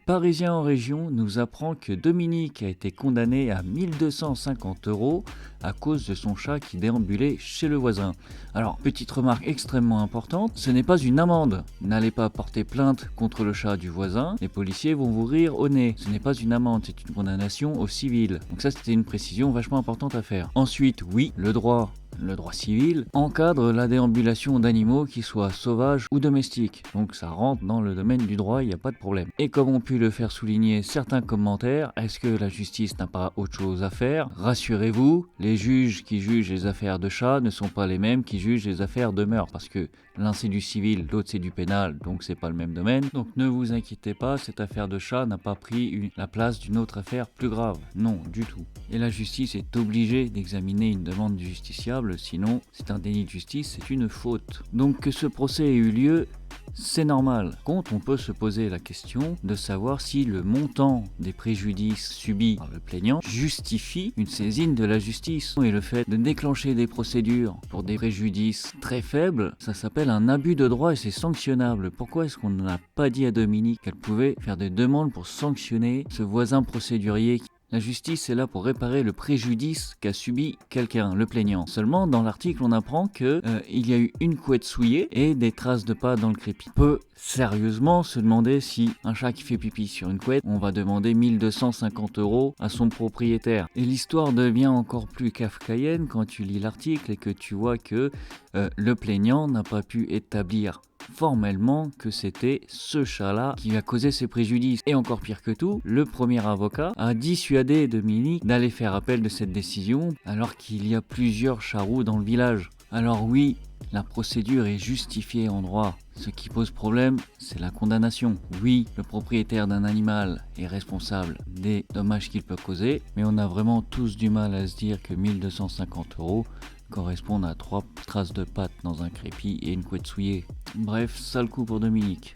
Parisien en région nous apprend que Dominique a été condamné à 1250 € à cause de son chat qui déambulait chez le voisin. Alors, petite remarque extrêmement importante, ce n'est pas une amende. N'allez pas porter plainte contre le chat du voisin, les policiers vont vous rire au nez. Ce n'est pas une amende, c'est une condamnation au civil. Donc ça, c'était une précision vachement importante à faire. Ensuite, oui, le droit civil encadre la déambulation d'animaux qui soient sauvages ou domestiques. Donc ça rentre dans le domaine du droit, il n'y a pas de problème. Et comme ont pu le faire souligner certains commentaires, est-ce que la justice n'a pas autre chose à faire? Rassurez-vous, les juges qui jugent les affaires de chats ne sont pas les mêmes qui jugent les affaires de meurtre, parce que l'un c'est du civil, l'autre c'est du pénal, donc c'est pas le même domaine. Donc ne vous inquiétez pas, cette affaire de chat n'a pas pris la place d'une autre affaire plus grave. Non, du tout. Et la justice est obligée d'examiner une demande du justiciable, sinon c'est un déni de justice, c'est une faute. Donc que ce procès ait eu lieu, c'est normal. Contre, on peut se poser la question de savoir si le montant des préjudices subis par le plaignant justifie une saisine de la justice. Et le fait de déclencher des procédures pour des préjudices très faibles, ça s'appelle un abus de droit et c'est sanctionnable. Pourquoi est-ce qu'on n'a pas dit à Dominique qu'elle pouvait faire des demandes pour sanctionner ce voisin procédurier? La justice est là pour réparer le préjudice qu'a subi quelqu'un, le plaignant. Seulement, dans l'article, on apprend que il y a eu une couette souillée et des traces de pas dans le crépi. On peut sérieusement se demander si un chat qui fait pipi sur une couette, on va demander 1250 € à son propriétaire. Et l'histoire devient encore plus kafkaïenne quand tu lis l'article et que tu vois que le plaignant n'a pas pu établir formellement que c'était ce chat-là qui a causé ces préjudices. Et encore pire que tout, le premier avocat a dissuadé Dominique d'aller faire appel de cette décision alors qu'il y a plusieurs charroux dans le village. Alors oui, la procédure est justifiée en droit. Ce qui pose problème, c'est la condamnation. Oui, le propriétaire d'un animal est responsable des dommages qu'il peut causer, mais on a vraiment tous du mal à se dire que 1250 € correspondent à 3 traces de pattes dans un crépi et une couette souillée. Bref, sale coup pour Dominique.